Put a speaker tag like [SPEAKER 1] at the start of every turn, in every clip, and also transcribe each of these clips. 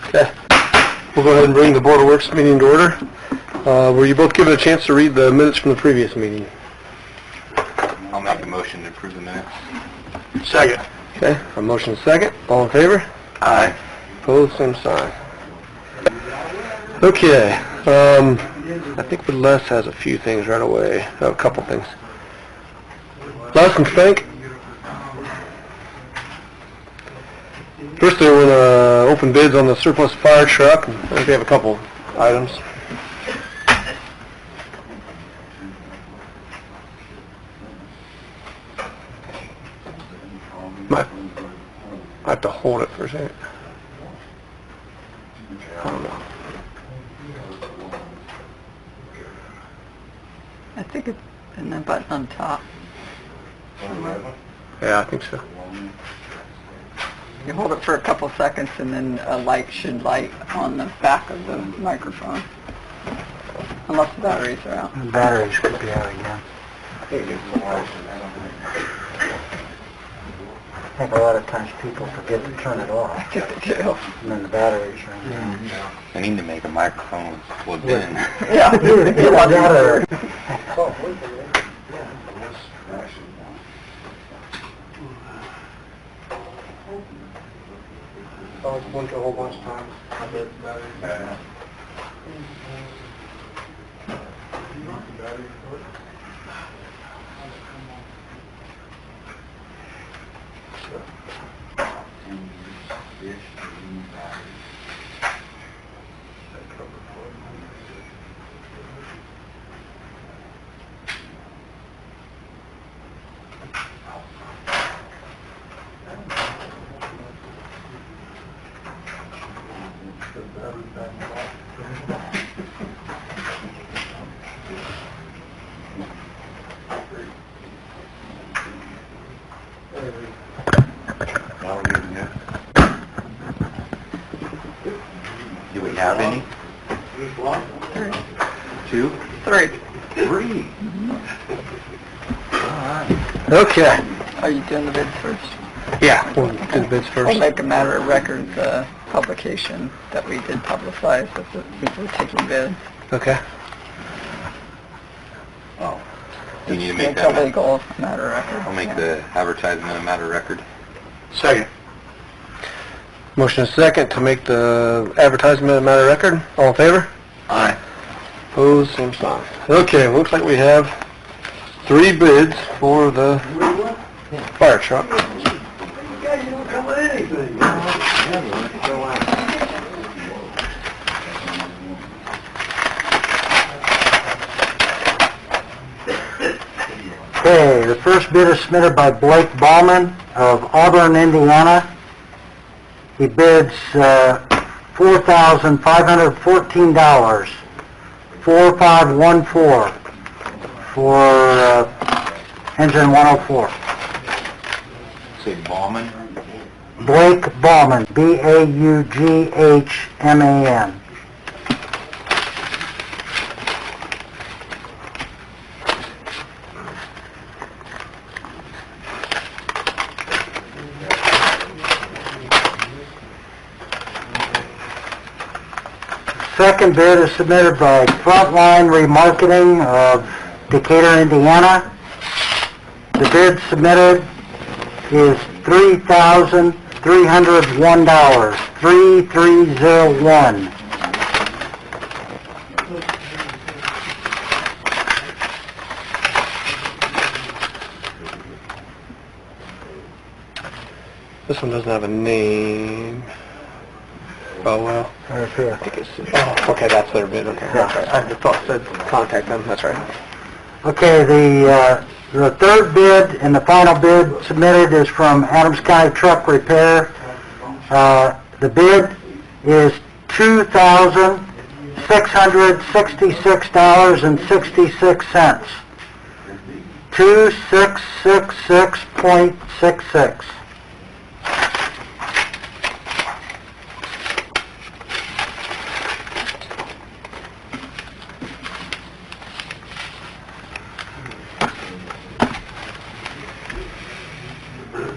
[SPEAKER 1] Okay. We'll go ahead and bring the Board of Works meeting to order. Were you both given a chance to read the minutes from the previous meeting?
[SPEAKER 2] I'll make a motion to approve the minutes.
[SPEAKER 1] Second. Okay, a motion second. All in favor?
[SPEAKER 2] Aye.
[SPEAKER 1] Opposed, same sign. Okay, I think Les has a few things right away. A couple things. Les and Frank. First, they were going to open bids on the surplus fire truck. I think they have a couple items. I have to hold it for a second. I don't know.
[SPEAKER 3] I think it's in the button on top.
[SPEAKER 1] Yeah, I think so.
[SPEAKER 3] You hold it for a couple seconds and then a light should light on the back of the microphone. Unless the batteries are out.
[SPEAKER 4] The batteries could be out again. I think a lot of times people forget to turn it off.
[SPEAKER 3] I think they do.
[SPEAKER 4] And then the batteries are in.
[SPEAKER 2] I need to make a microphone plugged in.
[SPEAKER 3] Yeah.
[SPEAKER 4] Either that or...
[SPEAKER 1] Oh, it's blinked a whole bunch of times. I bet the battery.
[SPEAKER 2] Do we have any? 2?
[SPEAKER 3] 3.
[SPEAKER 2] 3.
[SPEAKER 1] Okay.
[SPEAKER 3] Are you doing the bids first?
[SPEAKER 1] Yeah, we'll do the bids
[SPEAKER 3] We'll
[SPEAKER 1] first.
[SPEAKER 3] make a matter of record the publication that we did publicize if we're taking bids.
[SPEAKER 1] Okay.
[SPEAKER 2] Oh. Do you need to make
[SPEAKER 3] It's
[SPEAKER 2] that?
[SPEAKER 3] a legal matter of record.
[SPEAKER 2] I'll make the advertisement a matter of record.
[SPEAKER 1] Second. Motion is second to make the advertisement a matter of record. All in favor?
[SPEAKER 2] Aye.
[SPEAKER 1] Opposed, same sign. Okay, looks like we have 3 bids for the fire truck.
[SPEAKER 4] Okay, the first bid is submitted by Blake Ballman of Auburn, Indiana. He bids $4,514, 4514 for engine 104.
[SPEAKER 2] Say Ballman.
[SPEAKER 4] Blake Ballman, B-A-U-G-H-M-A-N. Second bid is submitted by Frontline Remarketing of Decatur, Indiana. The bid submitted is $3,301, 3301.
[SPEAKER 1] This one doesn't have a name. Oh, well.
[SPEAKER 4] Right here.
[SPEAKER 1] I think it's, oh, okay, that's their bid, okay. That's right. I thought it said contact them, that's right.
[SPEAKER 4] Okay, the third bid and the final bid submitted is from Adams County Truck Repair. The bid is $2,666.66. 2666.66.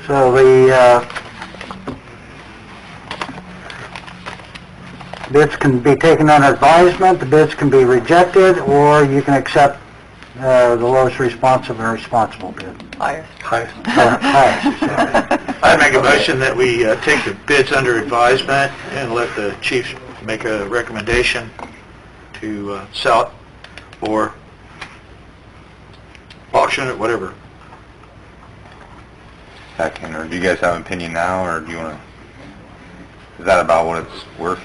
[SPEAKER 4] So bids can be taken under advisement, the bids can be rejected, or you can accept the lowest responsive and responsible bid.
[SPEAKER 3] Highest.
[SPEAKER 1] Highest.
[SPEAKER 4] Highest, sorry.
[SPEAKER 5] I'd make a motion that we take the bids under advisement and let the chief make a recommendation to sell it or auction it, whatever.
[SPEAKER 2] Second, or do you guys have an opinion now, or do you want to, is that about what it's worth?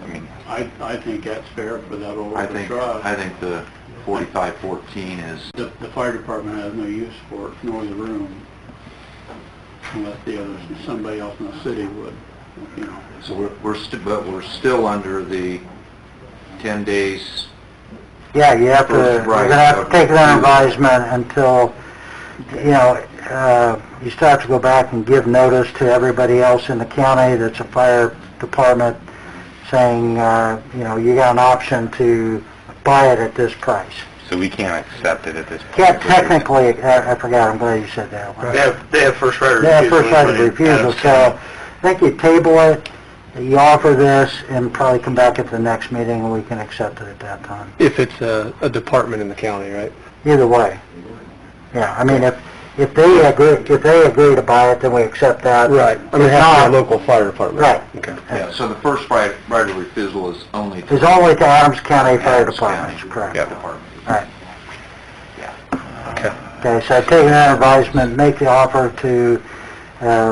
[SPEAKER 2] I mean,
[SPEAKER 6] I think that's fair for that old
[SPEAKER 2] I think the 4514 is,
[SPEAKER 6] The fire department has no use for it, nor the room, unless somebody else in the city would, you know.
[SPEAKER 2] so we're still under the 10 days.
[SPEAKER 4] Yeah, you have to,
[SPEAKER 2] First
[SPEAKER 4] you're
[SPEAKER 2] right
[SPEAKER 4] gonna have to
[SPEAKER 2] of
[SPEAKER 4] take it under
[SPEAKER 2] refusal.
[SPEAKER 4] advisement until, you know, you still have to go back and give notice to everybody else in the county that's a fire department saying, you know, you got an option to buy it at this price.
[SPEAKER 2] So we can't accept it at this point.
[SPEAKER 4] Can't technically, I forgot, I'm glad you said that.
[SPEAKER 5] They have first right of
[SPEAKER 4] They have
[SPEAKER 5] refusal.
[SPEAKER 4] first right of refusal, so I think you table it, you offer this, and probably come back at the next meeting and we can accept it at that time.
[SPEAKER 1] If it's a department in the county, right?
[SPEAKER 4] Either way. Yeah, I mean, if they agree to buy it, then we accept that.
[SPEAKER 1] Right. I mean, it has to be a local fire department.
[SPEAKER 4] Right.
[SPEAKER 1] Okay.
[SPEAKER 2] Yeah, so the first right of refusal is only to...
[SPEAKER 4] It's only to Adams County Fire
[SPEAKER 2] Adams
[SPEAKER 4] Department,
[SPEAKER 2] County
[SPEAKER 4] correct.
[SPEAKER 2] Department.
[SPEAKER 4] Right.
[SPEAKER 1] Okay.
[SPEAKER 4] Okay, so take an advisement, make the offer to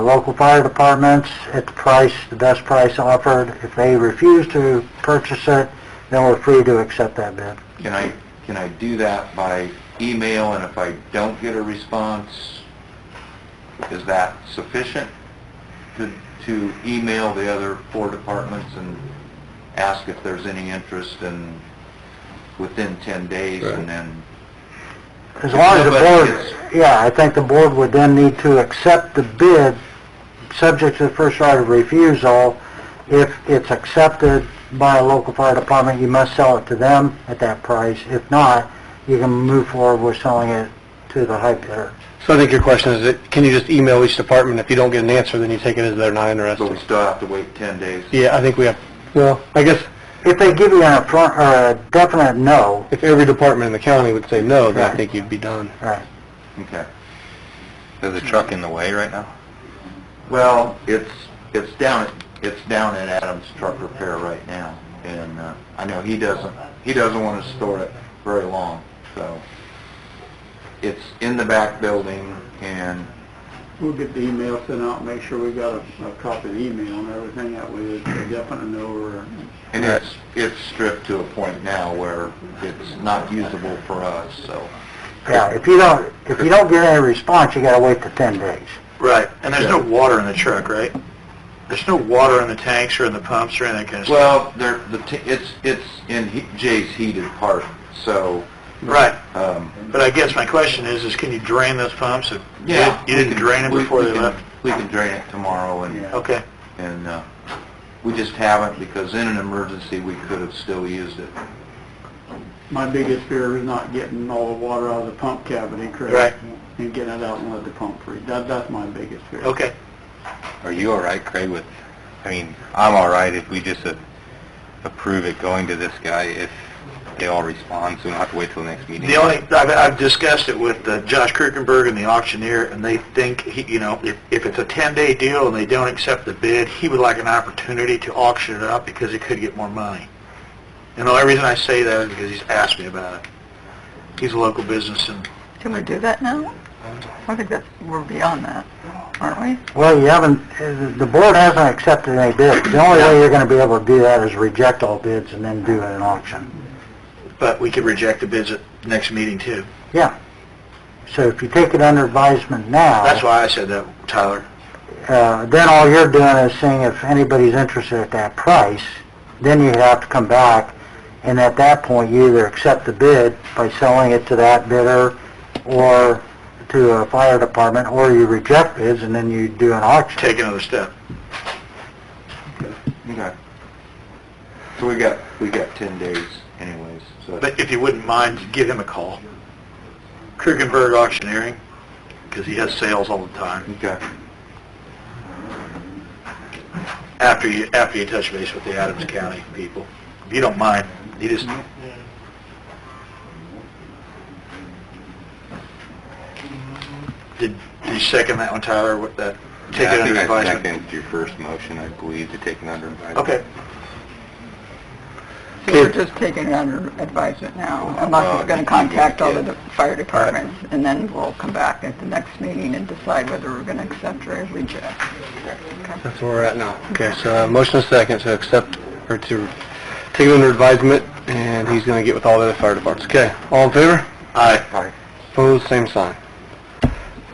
[SPEAKER 4] local fire departments at the price, the best price offered. If they refuse to purchase it, then we're free to accept that bid.
[SPEAKER 2] Can I do that by email, and if I don't get a response, is that sufficient to email the other 4 departments and ask if there's any interest in within 10 days,
[SPEAKER 1] Right.
[SPEAKER 2] and then...
[SPEAKER 4] As long as the
[SPEAKER 2] Nobody
[SPEAKER 4] board, yeah, I think the board would then need to accept the bid, subject to the first right of refusal. If it's accepted by a local fire department, you must sell it to them at that price. If not, you can move forward with selling it to the high bidder.
[SPEAKER 1] So I think your question is, can you just email each department? If you don't get an answer, then you take it as they're not
[SPEAKER 2] But we
[SPEAKER 1] interested?
[SPEAKER 2] still have to wait 10 days.
[SPEAKER 1] Yeah, I think we have, well, I guess
[SPEAKER 4] If they give you an affirm, or a definite no,
[SPEAKER 1] if every department in the county would say no, then I think you'd be done.
[SPEAKER 4] right,
[SPEAKER 2] Okay. Is the truck in the way right now? Well, it's down at Adams Truck Repair right now, and I know he doesn't want to store it very long, so it's in the back building, and
[SPEAKER 6] We'll get the email sent out, make sure we got a copy of the email and everything, that way it's a definite no or...
[SPEAKER 2] and it's stripped to a point now where it's not usable for us, so.
[SPEAKER 4] yeah, if you don't get any response, you gotta wait the 10 days.
[SPEAKER 5] Right, and there's no water in the truck, right? There's no water in the tanks or in the pumps or any of that kind of stuff?
[SPEAKER 2] Well, it's in Jay's heated part, so.
[SPEAKER 5] Right. But I guess my question is can you drain those pumps? If
[SPEAKER 2] Yeah.
[SPEAKER 5] You didn't drain them before they left?
[SPEAKER 2] We can drain it tomorrow, and,
[SPEAKER 5] Okay.
[SPEAKER 2] and we just haven't, because in an emergency, we could have still used it.
[SPEAKER 6] My biggest fear is not getting all the water out of the pump cavity, Craig.
[SPEAKER 5] Right.
[SPEAKER 6] And getting it out and let the pump freeze. That's my biggest fear.
[SPEAKER 5] Okay.
[SPEAKER 2] Are you all right, Craig, with, I mean, I'm all right if we just approve it going to this guy if they all respond, so we don't have to wait till the next meeting.
[SPEAKER 5] The only, I've discussed it with Josh Krukenberg and the auctioneer, and they think, if it's a 10-day deal and they don't accept the bid, he would like an opportunity to auction it up because he could get more money. And the only reason I say that is because he's asked me about it. He's a local business, and
[SPEAKER 3] Can we do that now? I think we're beyond that, aren't we?
[SPEAKER 4] Well, you haven't, the board hasn't accepted any bids. The only way you're gonna be able to do that is reject all bids and then do an auction.
[SPEAKER 5] but we could reject the bids at the next meeting too.
[SPEAKER 4] Yeah. So if you take it under advisement now...
[SPEAKER 5] That's why I said that, Tyler.
[SPEAKER 4] Then all you're doing is seeing if anybody's interested at that price, then you have to come back, and at that point, you either accept the bid by selling it to that bidder, or to a fire department, or you reject bids, and then you do an auction.
[SPEAKER 5] Take another step.
[SPEAKER 2] Okay. So we got 10 days anyways, so.
[SPEAKER 5] But if you wouldn't mind, give him a call. Krugenberg Auctioneering, because he has sales all the time.
[SPEAKER 2] Okay.
[SPEAKER 5] after you touch base with the Adams County people. If you don't mind, you just... Did you second that one, Tyler, with that? Take it under advisement?
[SPEAKER 2] I seconded your first motion, I believe, to take it under advisement.
[SPEAKER 5] Okay.
[SPEAKER 3] So we're just taking it under advisement now. I'm not going to contact all the fire departments, and then we'll come back at the next meeting and decide whether we're going to accept or reject. Okay.
[SPEAKER 1] That's where we're at now. Okay, so motion is second to accept, or to take it under advisement, and he's going to get with all the other fire departments. Okay, all in favor? Aye. Aye. Opposed, same sign.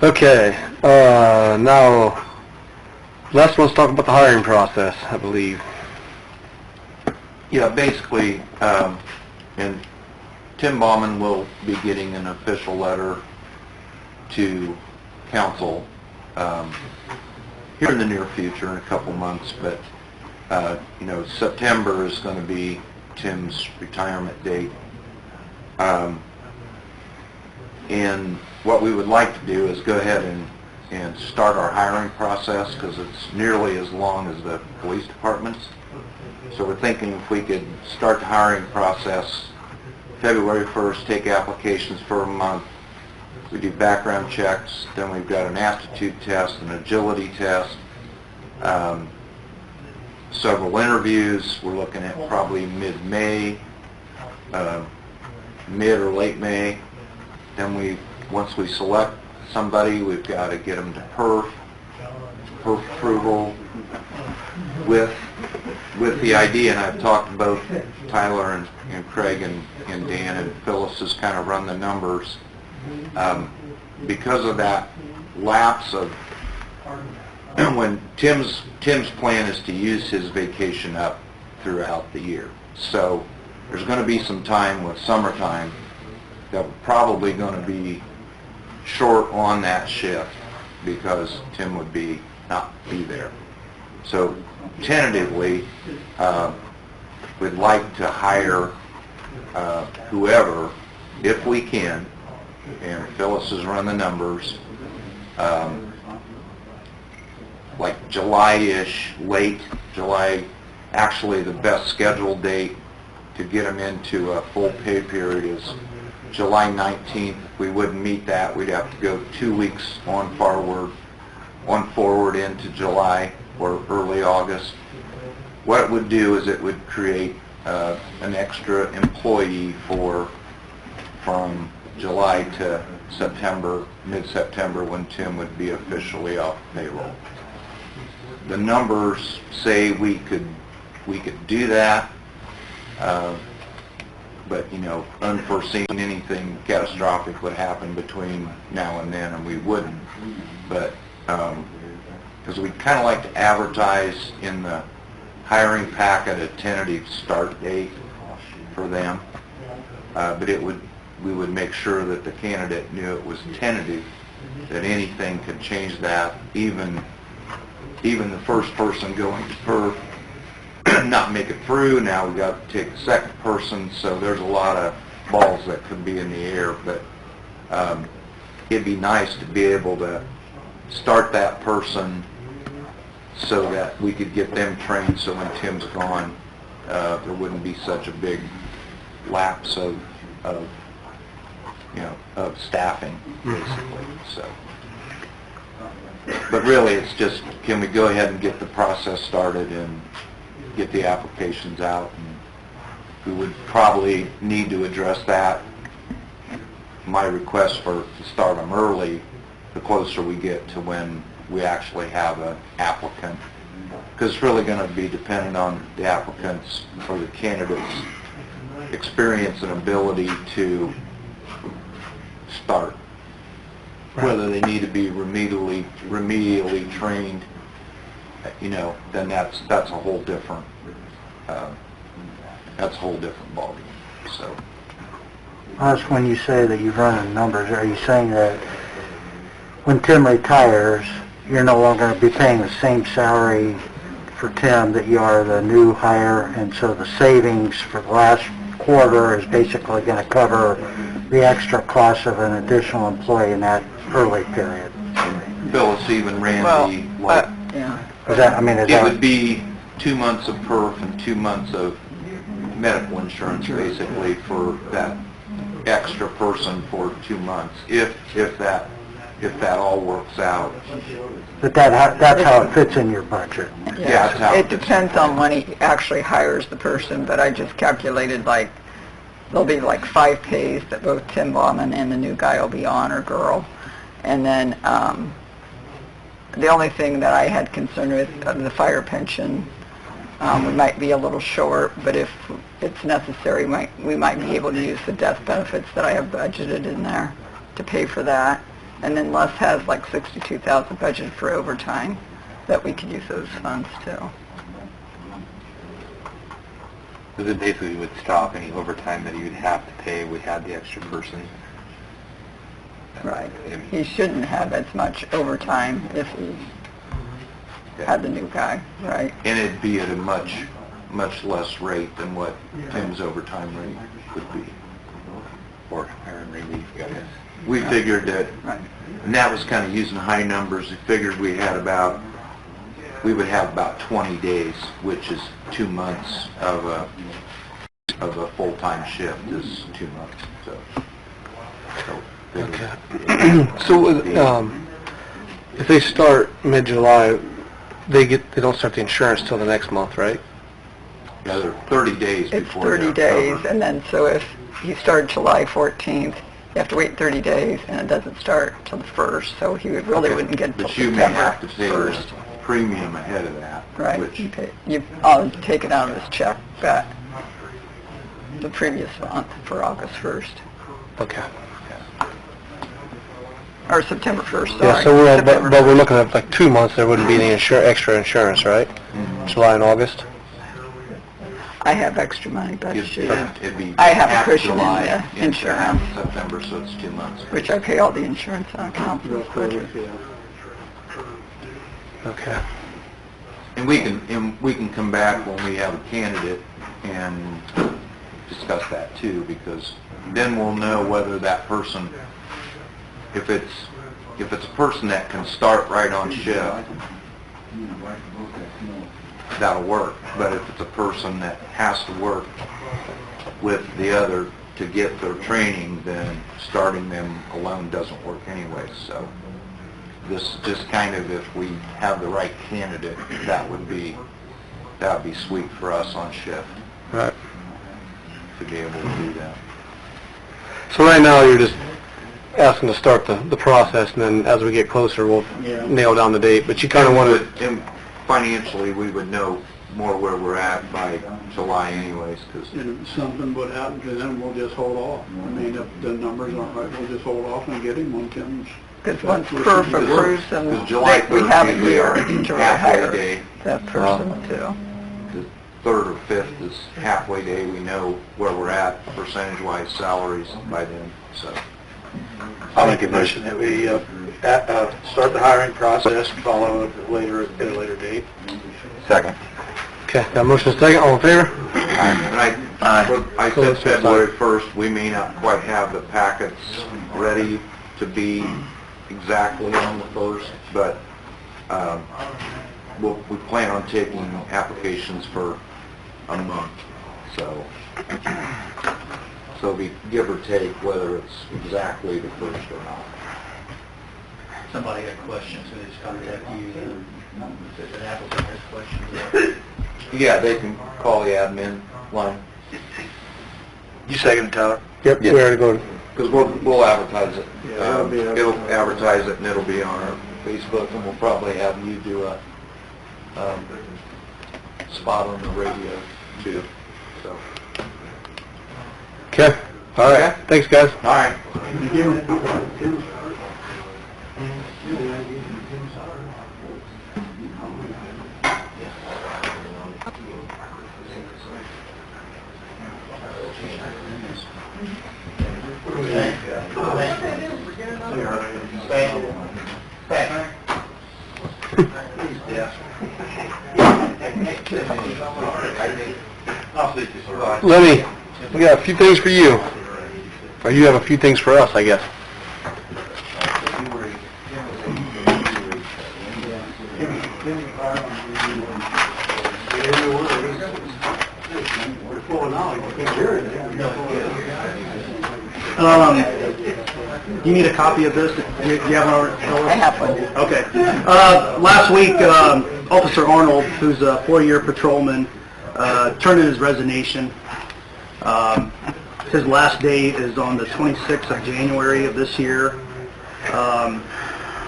[SPEAKER 1] Okay, now, Les wants to talk about the hiring process, I believe.
[SPEAKER 2] Yeah, basically, and Tim Bauman will be getting an official letter to council here in the near future, in a couple months, but, you know, September is going to be Tim's retirement date. And what we would like to do is go ahead and start our hiring process, because it's nearly as long as the police department's. So we're thinking if we could start the hiring process February 1st, take applications for a month, we do background checks, then we've got an aptitude test, an agility test, several interviews. We're looking at probably mid-May, mid or late May. Then once we select somebody, we've got to get them to perf approval with the idea, and I've talked to both Tyler and Craig and Dan, and Phyllis has kind of run the numbers. Because of that lapse of when Tim's plan is to use his vacation up throughout the year. So there's going to be some time with summertime that we're probably going to be short on that shift because Tim would not be there. So tentatively, we'd like to hire whoever, if we can, and Phyllis has run the numbers, like July-ish, late July. Actually, the best scheduled date to get them into a full pay period is July 19th. If we wouldn't meet that, we'd have to go 2 weeks on forward into July or early August. What it would do is it would create an extra employee from July to September, mid-September, when Tim would be officially off payroll. The numbers say we could do that, but you know, unforeseen anything catastrophic would happen between now and then, and we wouldn't. But because we'd kind of like to advertise in the hiring packet a tentative start date for them, but we would make sure that the candidate knew it was tentative, that anything could change that, even the first person going to perf not make it through. Now we've got to take the second person, so there's a lot of balls that could be in the air, but it'd be nice to be able to start that person so that we could get them trained, so when Tim's gone, there wouldn't be such a big lapse of staffing, basically. So, but really, it's just, can we go ahead and get the process started and get the applications out? And we would probably need to address that. My request to start them early, the closer we get to when we actually have an applicant, because it's really going to be dependent on the applicants or the candidates' experience and ability to start. Whether they need to be remedially trained, you know, then that's a whole different ballgame. So
[SPEAKER 4] that's when you say that you've run the numbers. Are you saying that when Tim retires, you're no longer going to be paying the same salary for Tim that you are the new hire, and so the savings for the last quarter is basically going to cover the extra cost of an additional employee in that early period?
[SPEAKER 2] Phyllis even ran
[SPEAKER 3] Well,
[SPEAKER 2] the, like,
[SPEAKER 3] yeah.
[SPEAKER 4] Is that, I mean, is
[SPEAKER 2] it
[SPEAKER 4] that...
[SPEAKER 2] would be 2 months of perf and 2 months of medical insurance, basically, for that extra person for 2 months, if that all works out.
[SPEAKER 4] But that's how it fits in your budget.
[SPEAKER 2] Yeah, that's how
[SPEAKER 3] It depends on when he actually hires the person, but I just calculated like, there'll be like 5 pays that both Tim Bauman and the new guy will be on, or girl. And then, the only thing that I had concern with, the fire pension, we might be a little short, but if it's necessary, we might be able to use the death benefits that I have budgeted in there to pay for that. And then Les has like $62,000 budgeted for overtime, that we could use those funds too.
[SPEAKER 1] Because it basically would stop any overtime that he would have to pay if we had the extra person.
[SPEAKER 3] Right. He shouldn't have as much overtime if he had the new guy, right?
[SPEAKER 2] And it'd be at a much less rate than what Tim's overtime rate would be.
[SPEAKER 1] Or earn relief, guys.
[SPEAKER 2] We figured that,
[SPEAKER 3] Right.
[SPEAKER 2] and that was kind of using high numbers, we figured we would have about 20 days, which is 2 months of a full-time shift is 2 months, so.
[SPEAKER 1] Okay. So, if they start mid-July, they don't start the insurance till the next month, right?
[SPEAKER 2] Yeah, they're 30 days
[SPEAKER 3] It's
[SPEAKER 2] before
[SPEAKER 3] 30
[SPEAKER 2] they're
[SPEAKER 3] days,
[SPEAKER 2] covered.
[SPEAKER 3] and then so if he started July 14th, you have to wait 30 days, and it doesn't start till the 1st, so he really wouldn't get till
[SPEAKER 2] But you may
[SPEAKER 3] September
[SPEAKER 2] have to pay the
[SPEAKER 3] 1st.
[SPEAKER 2] premium ahead of that.
[SPEAKER 3] Right,
[SPEAKER 2] Which,
[SPEAKER 3] I'll take it out of his check, but the previous month for August 1st,
[SPEAKER 1] Okay.
[SPEAKER 3] or September 1st, sorry.
[SPEAKER 1] Yeah, so
[SPEAKER 3] September
[SPEAKER 1] but we're looking at like 2 months, there wouldn't be any extra insurance, right? July and August?
[SPEAKER 3] I have extra money
[SPEAKER 2] it'd
[SPEAKER 3] budgeted,
[SPEAKER 2] be
[SPEAKER 3] I have a
[SPEAKER 2] half
[SPEAKER 3] cushion in
[SPEAKER 2] July
[SPEAKER 3] the
[SPEAKER 2] into
[SPEAKER 3] insurance.
[SPEAKER 2] half September, so it's 2 months.
[SPEAKER 3] which I pay all the insurance on account for this budget.
[SPEAKER 1] Okay.
[SPEAKER 2] And we can come back when we have a candidate and discuss that too, because then we'll know whether that person, if it's a person that can start right on shift, that'll work. But if it's a person that has to work with the other to get their training, then starting them alone doesn't work anyway. So this is just kind of, if we have the right candidate, that would be sweet for us on shift
[SPEAKER 1] Right.
[SPEAKER 2] to be able to do that.
[SPEAKER 1] So right now, you're just asking to start the process, and then as we get closer, we'll
[SPEAKER 6] Yeah.
[SPEAKER 1] nail down the date. But you kind of want to...
[SPEAKER 2] And financially, we would know more where we're at by July anyways, because
[SPEAKER 6] And if something would happen to them, we'll just hold off. I mean, if the numbers aren't right, we'll just hold off and get him on Tim's.
[SPEAKER 3] Because once perf approves them,
[SPEAKER 2] Because July
[SPEAKER 3] we have a
[SPEAKER 2] 13th, we
[SPEAKER 3] year
[SPEAKER 2] are
[SPEAKER 3] to
[SPEAKER 2] halfway
[SPEAKER 3] hire
[SPEAKER 2] day.
[SPEAKER 3] that person too.
[SPEAKER 2] The 3rd or 5th is halfway day. We know where we're at percentage-wise salaries by then, so.
[SPEAKER 5] I'll make a motion that we start the hiring process and follow it later, at a later date.
[SPEAKER 2] Second.
[SPEAKER 1] Okay, got a motion and a second, all in favor?
[SPEAKER 2] I said February 1st, we may not quite have the packets ready to be exactly on the 1st, but we plan on taking applications for a month, so it'll be give or take whether it's exactly the 1st or not.
[SPEAKER 7] Somebody got questions, so they just contact you, if an applicant has questions.
[SPEAKER 2] Yeah, they can call the admin line,
[SPEAKER 5] You second it, Tyler?
[SPEAKER 1] Yep, we already voted.
[SPEAKER 2] because we'll advertise it.
[SPEAKER 6] Yeah, it'll be
[SPEAKER 2] It'll advertise it and it'll be on our Facebook, and we'll probably have you do a spot on the radio too, so.
[SPEAKER 1] Okay, all right,
[SPEAKER 2] Okay.
[SPEAKER 1] thanks, guys.
[SPEAKER 2] All right.
[SPEAKER 6] Thank you.
[SPEAKER 1] Lenny, we got a few things for you. Or you have a few things for us, I guess.
[SPEAKER 6] full of knowledge, you can't hear it.
[SPEAKER 7] Do you need a copy of this? Do you have one already?
[SPEAKER 3] I have one.
[SPEAKER 7] Okay. Last week, Officer Arnold, who's a 4-year patrolman, turned in his resignation. His last day is on the 26th of January of this year.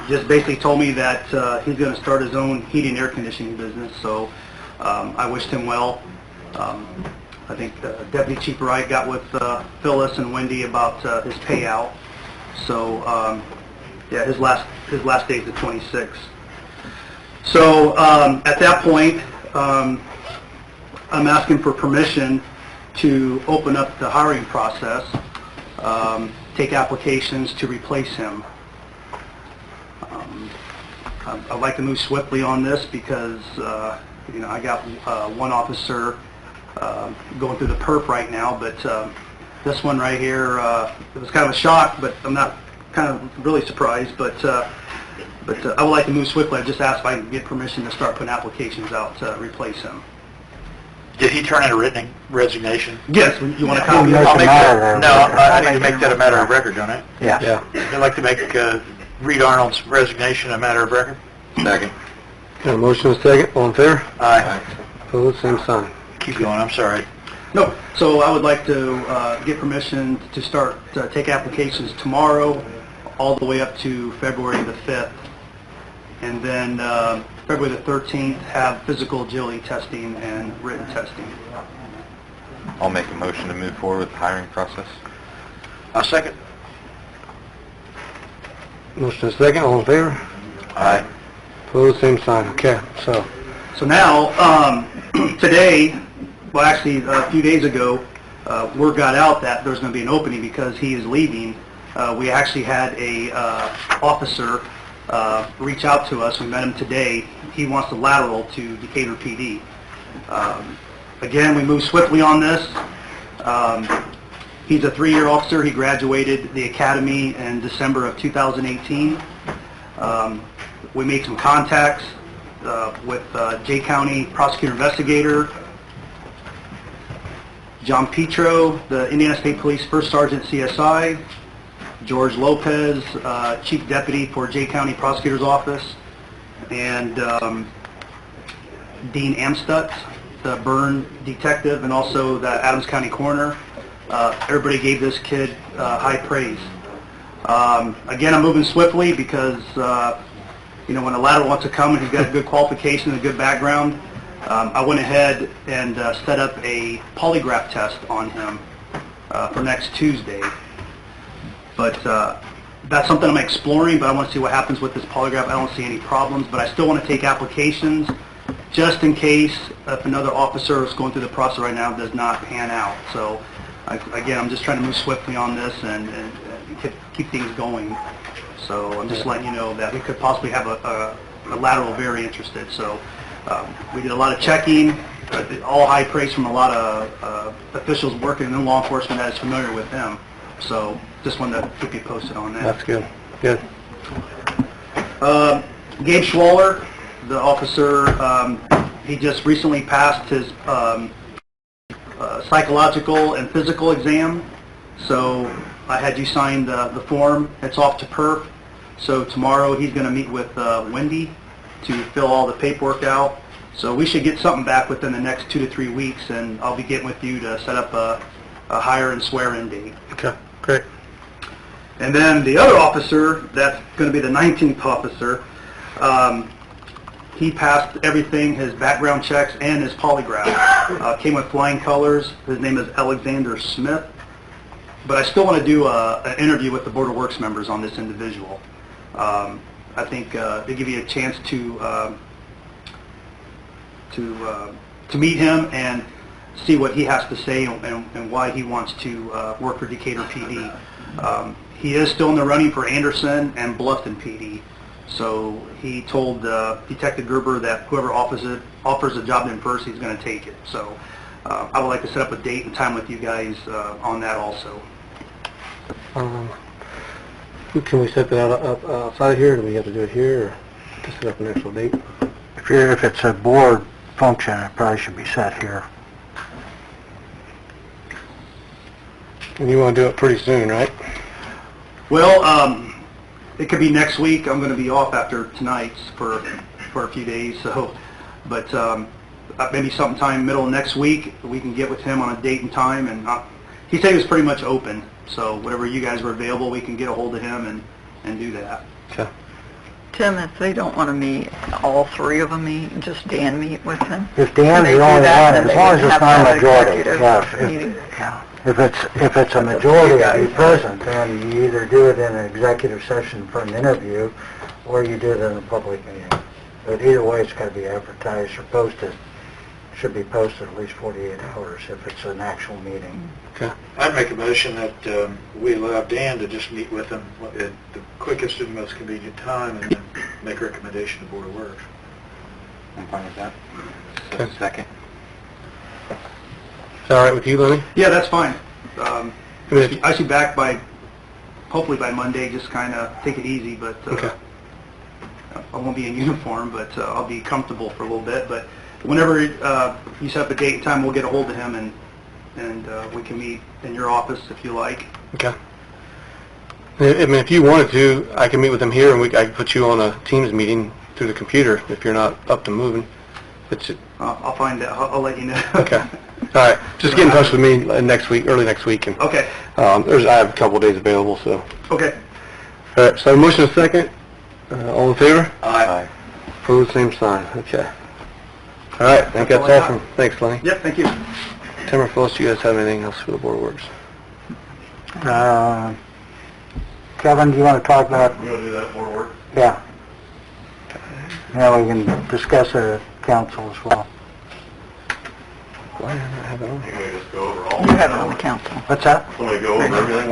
[SPEAKER 7] Just basically told me that he's going to start his own heating and air conditioning business, so I wished him well. I think Deputy Chief Wright got with Phyllis and Wendy about his payout. So, yeah, his last day is the 26th. So, at that point, I'm asking for permission to open up the hiring process, take applications to replace him. I'd like to move swiftly on this because, you know, I got one officer going through the perp right now, but this one right here, it was kind of a shock, but I'm not kind of really surprised, but I would like to move swiftly. I just asked if I can get permission to start putting applications out to replace him.
[SPEAKER 5] Did he turn in a written resignation?
[SPEAKER 7] Yes, you want a copy of it?
[SPEAKER 5] I'll make that, no, I need to make that a matter of record, don't I?
[SPEAKER 1] Yeah.
[SPEAKER 5] I'd like to make Reed Arnold's resignation a matter of record.
[SPEAKER 2] Second.
[SPEAKER 1] Got a motion and a second, all in favor?
[SPEAKER 5] Aye.
[SPEAKER 1] Opposed, same sign.
[SPEAKER 5] Keep going, I'm sorry.
[SPEAKER 7] No, so I would like to get permission to start take applications tomorrow all the way up to February the 5th. And then February the 13th, have physical agility testing and written testing.
[SPEAKER 2] I'll make a motion to move forward with the hiring process.
[SPEAKER 5] I'll second.
[SPEAKER 1] Motion and a second, all in favor?
[SPEAKER 2] Aye.
[SPEAKER 1] Opposed, same sign. Okay, so
[SPEAKER 7] So now, today, well actually a few days ago, word got out that there's going to be an opening because he is leaving. We actually had a officer reach out to us. We met him today. He wants to lateral to Decatur PD. Again, we moved swiftly on this. He's a 3-year officer. He graduated the academy in December of 2018. We made some contacts with Jay County prosecutor investigator, John Petro, the Indiana State Police First Sergeant CSI, George Lopez, Chief Deputy for Jay County Prosecutor's Office, and Dean Amstutz, the burn detective, and also the Adams County Coroner. Everybody gave this kid high praise. Again, I'm moving swiftly because, you know, when a lateral wants to come and he's got a good qualification and a good background, I went ahead and set up a polygraph test on him for next Tuesday. But that's something I'm exploring, but I want to see what happens with this polygraph. I don't see any problems, but I still want to take applications just in case if another officer is going through the process right now does not pan out. So, again, I'm just trying to move swiftly on this and keep things going. So I'm just letting you know that we could possibly have a lateral very interested. So we did a lot of checking, all high praise from a lot of officials working in law enforcement that is familiar with him. So just wanted to keep you posted on that.
[SPEAKER 1] that's good. Good.
[SPEAKER 7] Gabe Schwaller, the officer, he just recently passed his psychological and physical exam. So I had you sign the form. It's off to perp. So tomorrow he's going to meet with Wendy to fill all the paperwork out. So we should get something back within the next 2 to 3 weeks, and I'll be getting with you to set up a hire and swear-in date.
[SPEAKER 1] Okay, great.
[SPEAKER 7] And then the other officer, that's going to be the 19th officer, he passed everything, his background checks and his polygraph. Came with flying colors. His name is Alexander Smith. But I still want to do an interview with the Board of Works members on this individual. I think they give you a chance to meet him and see what he has to say and why he wants to work for Decatur PD. He is still in the running for Anderson and Bluffton PD. So he told Detective Gerber that whoever offers a job to him first, he's going to take it. So I would like to set up a date and time with you guys on that also.
[SPEAKER 1] Can we set that up outside of here, or do we have to do it here, or to set up an actual date?
[SPEAKER 4] If it's a board function, it probably should be set here.
[SPEAKER 1] And you want to do it pretty soon, right?
[SPEAKER 7] Well, it could be next week. I'm going to be off after tonight's for a few days, so, but maybe sometime middle of next week, we can get with him on a date and time, and he said he was pretty much open, so whatever you guys were available, we can get a hold of him and do that.
[SPEAKER 1] Okay.
[SPEAKER 3] Tim, if they don't want to meet, all three of them meet, and just Dan meet with them?
[SPEAKER 4] If Dan's
[SPEAKER 3] They
[SPEAKER 4] the
[SPEAKER 3] do
[SPEAKER 4] only
[SPEAKER 3] that,
[SPEAKER 4] one,
[SPEAKER 3] then
[SPEAKER 4] as
[SPEAKER 3] they
[SPEAKER 4] long as
[SPEAKER 3] would
[SPEAKER 4] it's
[SPEAKER 3] have
[SPEAKER 4] not
[SPEAKER 3] to
[SPEAKER 4] a
[SPEAKER 3] have
[SPEAKER 4] majority,
[SPEAKER 3] executive
[SPEAKER 4] yeah.
[SPEAKER 3] meeting.
[SPEAKER 4] If it's a majority to be present, then you either do it in an executive session for an interview, or you do it in a public meeting. But either way, it's got to be advertised or posted. Should be posted at least 48 hours if it's an actual meeting.
[SPEAKER 1] Okay.
[SPEAKER 5] I'd make a motion that we allow Dan to just meet with them at the quickest and most convenient time, and then make a recommendation to Board of Works.
[SPEAKER 2] I'm fine with that.
[SPEAKER 1] Okay.
[SPEAKER 2] Second.
[SPEAKER 1] Is that all right with you, Lenny?
[SPEAKER 7] Yeah, that's fine.
[SPEAKER 1] I mean,
[SPEAKER 7] I should be back hopefully by Monday, just kind of take it easy, but
[SPEAKER 1] Okay.
[SPEAKER 7] I won't be in uniform, but I'll be comfortable for a little bit. But whenever you set up a date and time, we'll get a hold of him, and we can meet in your office if you like.
[SPEAKER 1] Okay. I mean, if you wanted to, I can meet with them here, and I can put you on a Teams meeting through the computer if you're not up to moving.
[SPEAKER 7] I'll find out. I'll let you know.
[SPEAKER 1] Okay. All right. Just get in touch with me next week, early next week, and
[SPEAKER 7] Okay.
[SPEAKER 1] I have a couple of days available. So.
[SPEAKER 7] Okay.
[SPEAKER 1] All right. So motion is second. All in favor?
[SPEAKER 5] Aye.
[SPEAKER 1] Opposed, same sign. Okay. All right. I think that's
[SPEAKER 7] all I
[SPEAKER 1] awesome. Thanks, Lenny.
[SPEAKER 7] Yep. Thank you.
[SPEAKER 1] Tim or Phyllis, do you guys have anything else for the Board of Works?
[SPEAKER 4] Kevin, do you want to talk about?
[SPEAKER 2] You want to do that for work?
[SPEAKER 4] Yeah. Yeah, we can discuss it at council as well.
[SPEAKER 1] Why did I not have it on here?
[SPEAKER 2] Can we just go over all?
[SPEAKER 3] You have it on the council,
[SPEAKER 4] What's that?
[SPEAKER 2] Somebody go over everything?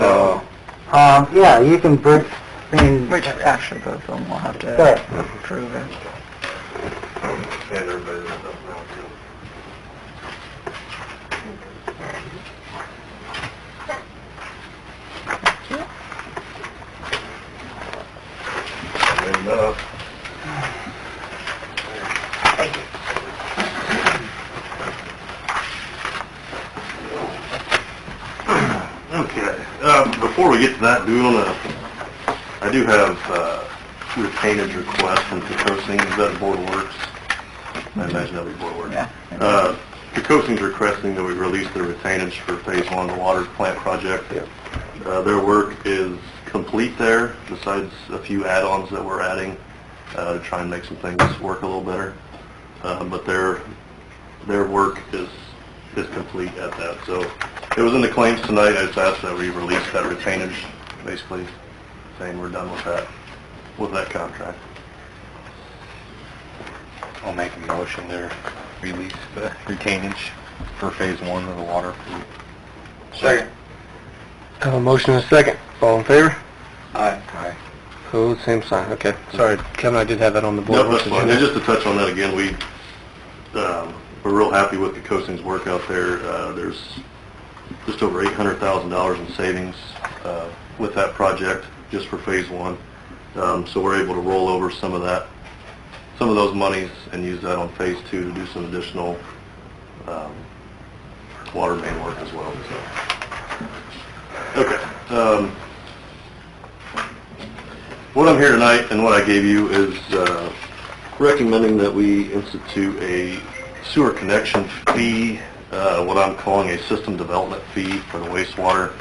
[SPEAKER 4] Yeah, you can bring, I mean,
[SPEAKER 3] which actually both of them will have to
[SPEAKER 4] Right.
[SPEAKER 3] approve it.
[SPEAKER 2] And everybody's stuff now, too. Enough. Okay, before we get to that, I do have retainage request from Pecosing. Is that Board of Works? I imagine that'll be Board of Works.
[SPEAKER 3] Yeah.
[SPEAKER 2] Pecosing's requesting that we release their retainage for Phase 1 of the water plant project. Their work is complete there, besides a few add-ons that we're adding to try and make some things work a little better. But their work is complete at that. So it was in the claims tonight. I just asked that we release that retainage, basically saying we're done with that contract.
[SPEAKER 8] I'll make a motion to release the retainage for Phase 1 of the water.
[SPEAKER 5] Second.
[SPEAKER 1] I have a motion and a second. All in favor?
[SPEAKER 5] Aye.
[SPEAKER 8] Aye.
[SPEAKER 1] Opposed, same sign. Okay. Sorry, Kevin, I did have that on the Board
[SPEAKER 2] No,
[SPEAKER 1] of
[SPEAKER 2] that's
[SPEAKER 1] Works
[SPEAKER 2] fine.
[SPEAKER 1] agenda.
[SPEAKER 2] And just to touch on that again, we're real happy with the Pecosing's work out there. There's just over $800,000 in savings with that project just for Phase 1. So we're able to roll over some of those monies and use that on Phase 2 to do some additional water main work as well. So. Okay. What I'm here tonight and what I gave you is recommending that we institute a sewer connection fee, what I'm calling a system development fee for the wastewater.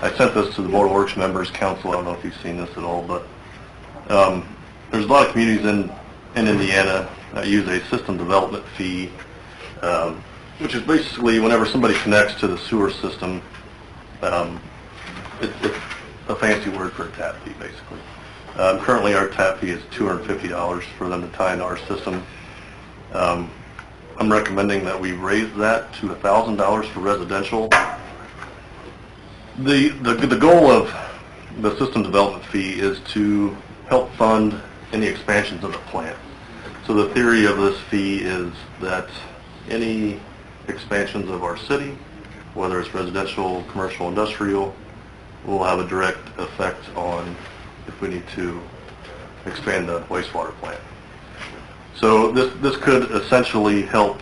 [SPEAKER 2] I sent this to the Board of Works members council. I don't know if you've seen this at all, but there's a lot of communities in Indiana that use a system development fee, which is basically whenever somebody connects to the sewer system, it's a fancy word for a tap fee, basically. Currently, our tap fee is $250 for them to tie into our system. I'm recommending that we raise that to $1,000 for residential. The goal of the system development fee is to help fund any expansions of the plant. So the theory of this fee is that any expansions of our city, whether it's residential, commercial, industrial, will have a direct effect on if we need to expand the wastewater plant. So this could essentially help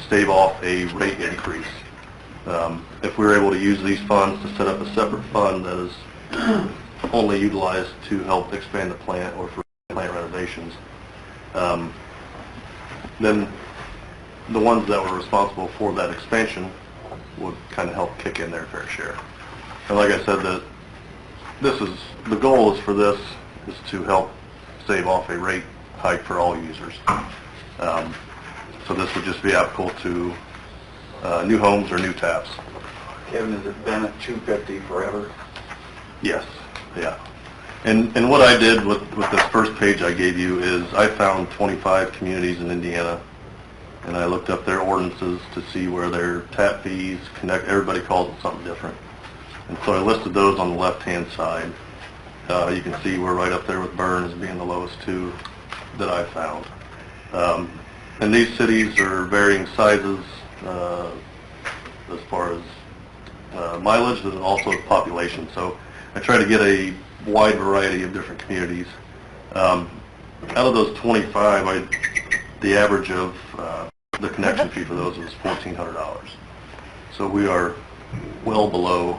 [SPEAKER 2] stave off a rate increase
[SPEAKER 8] If we were able to use these funds to set up a separate fund that is only utilized to help expand the plant or for plant renovations, then the ones that were responsible for that expansion would kind of help kick in their fair share. And like I said, the goal is for this is to help save off a rate hike for all users. So this would just be applicable to new homes or new taps.
[SPEAKER 2] Kevin, has it been at $250 forever?
[SPEAKER 8] Yes, yeah. And what I did with this first page I gave you is I found 25 communities in Indiana, and I looked up their ordinances to see where their tap fees connect. Everybody calls it something different. And so I listed those on the left-hand side. You can see we're right up there with Burns being the lowest two that I found. And these cities are varying sizes as far as mileage and also population. So I try to get a wide variety of different communities. Out of those 25, the average of the connection fee for those was $1,400. So we are well below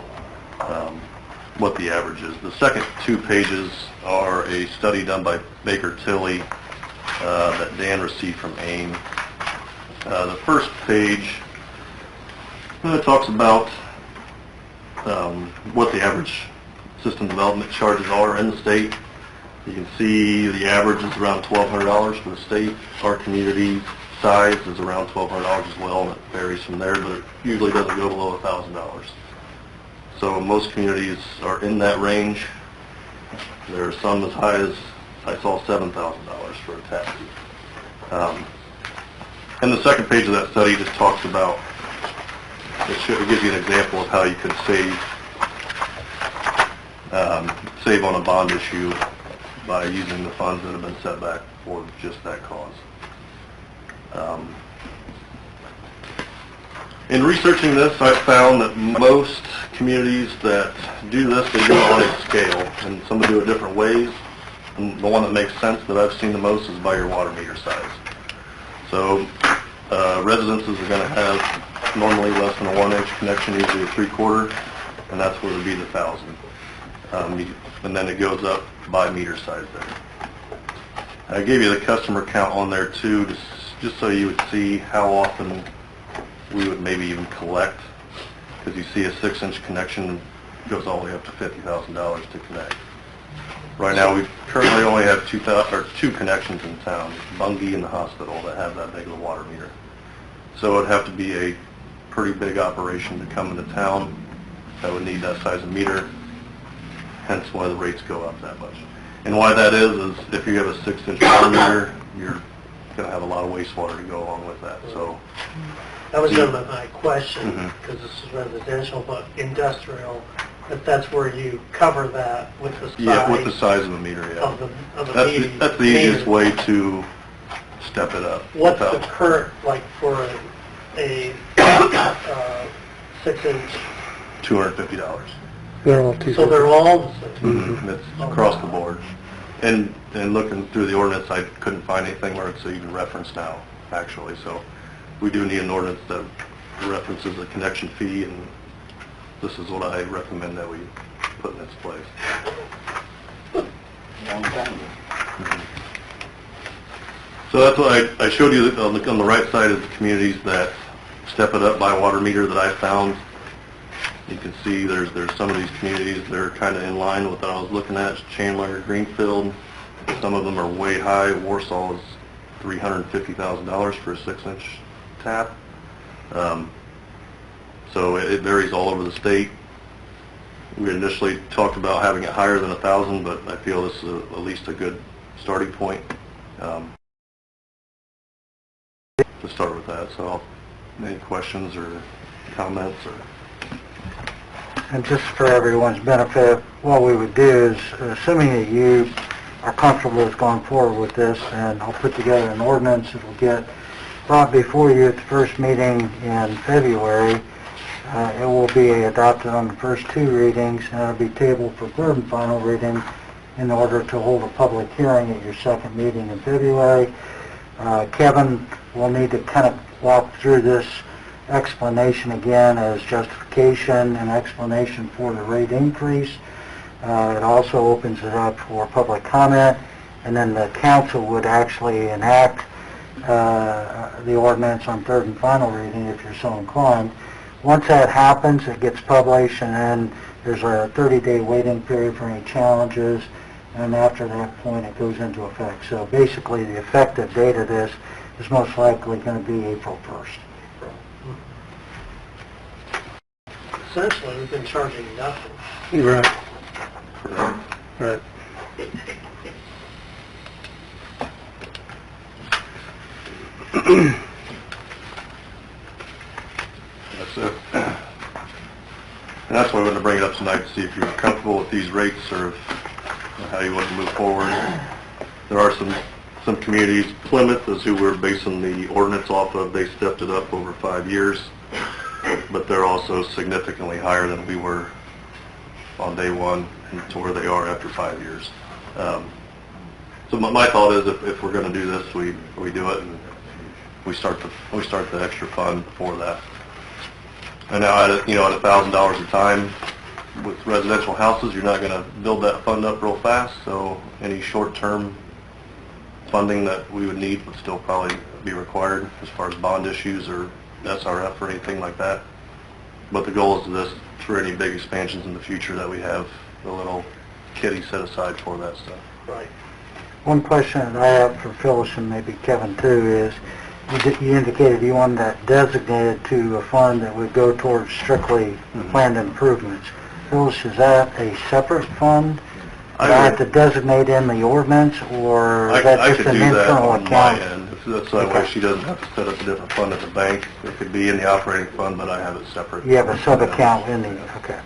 [SPEAKER 8] what the average is. The second two pages are a study done by Baker Tilly that Dan received from AIM. The first page talks about what the average system development charges are in the state. You can see the average is around $1,200 for the state. Our community size is around $1,200 as well, and it varies from there, but it usually doesn't go below $1,000. So most communities are in that range. There are some as high as, I saw, $7,000 for a tap fee. And the second page of that study just talks about, it gives you an example of how you could save on a bond issue by using the funds that have been set back for just that cause. In researching this, I found that most communities that do this, they do it on a scale, and some do it different ways. And the one that makes sense that I've seen the most is by your water meter size. So residences are going to have normally less than a 1-inch connection, usually a 3/4, and that's where it would be the 1,000. And then it goes up by meter size there. I gave you the customer count on there too, just so you would see how often we would maybe even collect, because you see a 6-inch connection goes all the way up to $50,000 to connect. Right now, we currently only have two connections in town, Bungie and the hospital, that have that big of a water meter. So it'd have to be a pretty big operation to come into town that would need that size of meter, hence why the rates go up that much. And why that is if you have a 6-inch water meter, you're going to have a lot of wastewater to go along with that. So
[SPEAKER 9] that was my question, because this is residential, but industrial, if that's where you cover that with the size.
[SPEAKER 8] Yeah, with the size of the meter, yeah.
[SPEAKER 9] Of the
[SPEAKER 8] that's the easiest way to step it up.
[SPEAKER 9] What's the current, like, for a 6-inch?
[SPEAKER 8] $250.
[SPEAKER 1] They're all two.
[SPEAKER 9] So they're all the same?
[SPEAKER 8] It's across the board. And looking through the ordinance, I couldn't find anything where it's even referenced now, actually. So we do need an ordinance that references a connection fee, and this is what I recommend that we put in its place.
[SPEAKER 2] Long time.
[SPEAKER 8] So that's what I showed you on the right side of the communities that step it up by water meter that I found. You can see there's some of these communities that are kind of in line with what I was looking at, Chandler, Greenfield. Some of them are way high. Warsaw is $350,000 for a 6-inch tap. So it varies all over the state. We initially talked about having it higher than 1,000, but I feel this is at least a good starting point to start with that. So any questions or comments?
[SPEAKER 4] And just for everyone's benefit, what we would do is, assuming that you are comfortable with going forward with this, and I'll put together an ordinance that will get brought before you at the first meeting in February. It will be adopted on the first 2 readings, and it'll be tabled for third and final reading in order to hold a public hearing at your second meeting in February. Kevin will need to kind of walk through this explanation again as justification and explanation for the rate increase. It also opens it up for public comment, and then the council would actually enact the ordinance on third and final reading if you're so inclined. Once that happens, it gets published, and then there's a 30-day waiting period for any challenges, and after that point it goes into effect. So basically the effective date of this is most likely going to be April 1st.
[SPEAKER 9] Essentially, we've been charging nothing.
[SPEAKER 1] Right. Right.
[SPEAKER 8] That's it. And that's why I wanted to bring it up tonight, to see if you're comfortable with these rates or how you want to move forward. There are some communities, Plymouth is who we're basing the ordinance off of. They stepped it up over 5 years, but they're also significantly higher than we were on day one and to where they are after 5 years. So my thought is if we're going to do this, we do it and we start the extra fund for that. And now at $1,000 a time with residential houses, you're not going to build that fund up real fast. So any short-term funding that we would need would still probably be required as far as bond issues or SRF or anything like that. But the goal is this, for any big expansions in the future, that we have a little kitty set aside for that stuff.
[SPEAKER 9] Right.
[SPEAKER 4] One question that I have for Phyllis and maybe Kevin too is, you indicated you wanted that designated to a fund that would go towards strictly planned improvements. Phyllis, is that a separate fund? Do I have to designate in the ordinance, or is that just an internal account?
[SPEAKER 8] I could do that on my end. That's that way she doesn't have to set up a different fund at the bank. It could be in the operating fund, but I have it separate.
[SPEAKER 4] You have a sub-account in the, okay.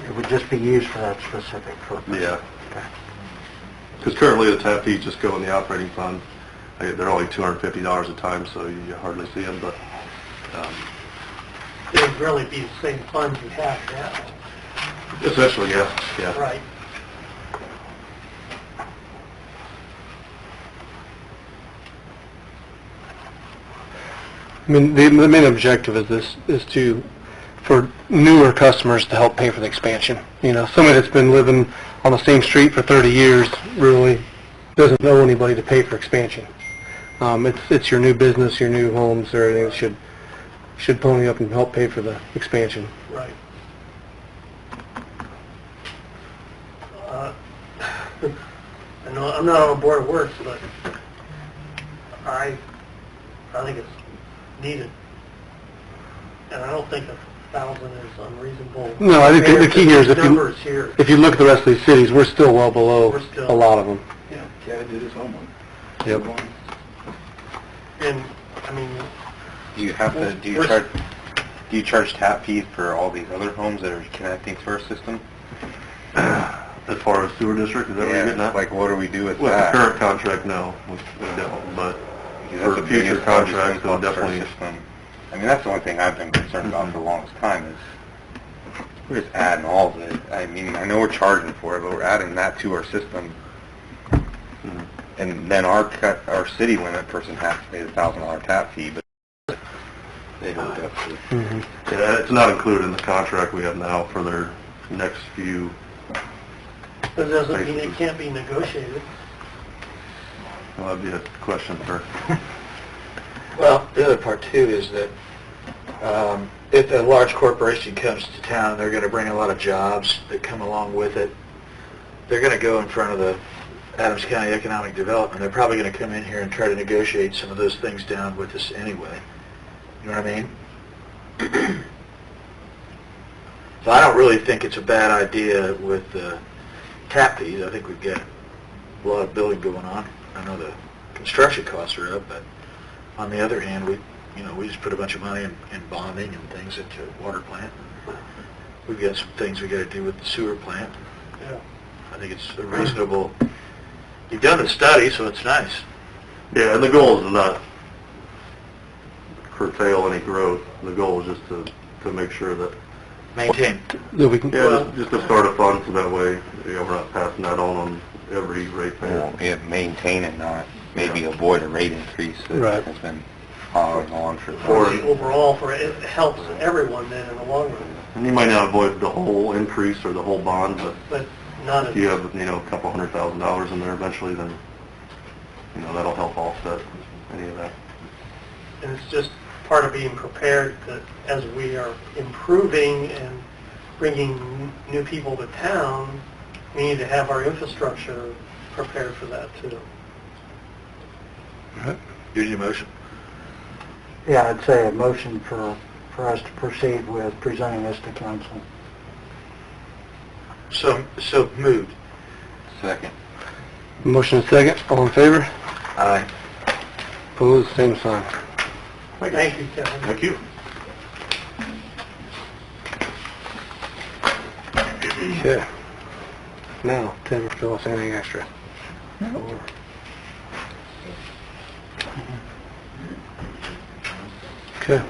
[SPEAKER 4] It would just be used for that specific purpose?
[SPEAKER 8] Yeah.
[SPEAKER 4] Okay.
[SPEAKER 8] Because currently the tap fees just go in the operating fund. They're only $250 a time, so you hardly see them, but...
[SPEAKER 9] It would really be the same fund you have now.
[SPEAKER 8] Essentially, yeah.
[SPEAKER 9] Right.
[SPEAKER 1] I mean, the main objective of this is for newer customers to help pay for the expansion. You know, somebody that's been living on the same street for 30 years really doesn't know anybody to pay for expansion. It's your new business, your new homes, everything that should pony up and help pay for the expansion.
[SPEAKER 9] Right. I know I'm not on board of works, but I think it's needed, and I don't think 1,000 is unreasonable.
[SPEAKER 1] No, I think the key here is
[SPEAKER 9] here.
[SPEAKER 1] if you look at the rest of these cities, we're still well below a lot of them.
[SPEAKER 9] Yeah.
[SPEAKER 2] Yeah, did his homework.
[SPEAKER 1] Yep.
[SPEAKER 9] And I mean,
[SPEAKER 2] Do you charge tap fees for all these other homes that are connecting to our system?
[SPEAKER 8] As far as sewer district, is that what you're getting at?
[SPEAKER 2] Like what do we do with
[SPEAKER 8] With
[SPEAKER 2] that?
[SPEAKER 8] the current contract, no, we don't, but
[SPEAKER 2] Because
[SPEAKER 8] for
[SPEAKER 2] that's
[SPEAKER 8] future
[SPEAKER 2] biggest project
[SPEAKER 8] contracts,
[SPEAKER 2] when it
[SPEAKER 8] they'll
[SPEAKER 2] comes to our
[SPEAKER 8] definitely...
[SPEAKER 2] system. I mean, that's the only thing I've been concerned about for the longest time is we're just adding all of it. I mean, I know we're charging for it, but we're adding that to our system. And then our city limit person has to pay the $1,000 tap fee, but they don't have to.
[SPEAKER 8] Yeah, it's not included in the contract we have now for their next few...
[SPEAKER 9] that doesn't mean it can't be negotiated.
[SPEAKER 8] Well, that'd be a question for...
[SPEAKER 5] Well, the other part too is that if a large corporation comes to town, they're going to bring a lot of jobs that come along with it. They're going to go in front of the Adams County Economic Development. They're probably going to come in here and try to negotiate some of those things down with us anyway. You know what I mean? So I don't really think it's a bad idea with tap fees. I think we've got a lot of building going on. I know the construction costs are up, but on the other hand, we just put a bunch of money in bonding and things into the water plant. We've got some things we got to do with the sewer plant.
[SPEAKER 9] Yeah.
[SPEAKER 5] I think it's a reasonable. You've done the study, so it's nice.
[SPEAKER 8] Yeah, and the goal is to not curtail any growth. The goal is just to make sure that...
[SPEAKER 5] Maintain.
[SPEAKER 1] That we can.
[SPEAKER 8] Yeah, just to start a fund so that way, we're not passing that on every rate payer.
[SPEAKER 2] Well, yeah, maintain and not maybe avoid a rate increase that
[SPEAKER 1] Right.
[SPEAKER 2] has been on for
[SPEAKER 9] overall, for it helps everyone then in the long run,
[SPEAKER 8] And you might not avoid the whole increase or the whole bond,
[SPEAKER 9] but not
[SPEAKER 8] if you have, a couple $100,000 in there eventually, then, that'll help offset any of that.
[SPEAKER 9] And it's just part of being prepared that as we are improving and bringing new people to town, we need to have our infrastructure prepared for that too.
[SPEAKER 5] All right. Here's your motion.
[SPEAKER 4] Yeah, I'd say a motion for us to proceed with presenting this to council.
[SPEAKER 5] So moved.
[SPEAKER 2] Second.
[SPEAKER 1] Motion and second, all in favor?
[SPEAKER 2] Aye.
[SPEAKER 1] Opposed, same sign.
[SPEAKER 9] Thank you, Kevin.
[SPEAKER 5] Thank you.
[SPEAKER 1] Okay. Now, Tim, fill us anything extra. Okay.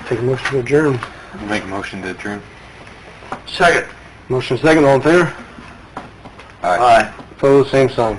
[SPEAKER 1] Take a motion to adjourn.
[SPEAKER 2] Make a motion to adjourn.
[SPEAKER 5] Second.
[SPEAKER 1] Motion and second, all in favor?
[SPEAKER 2] Aye.
[SPEAKER 1] Opposed, same sign.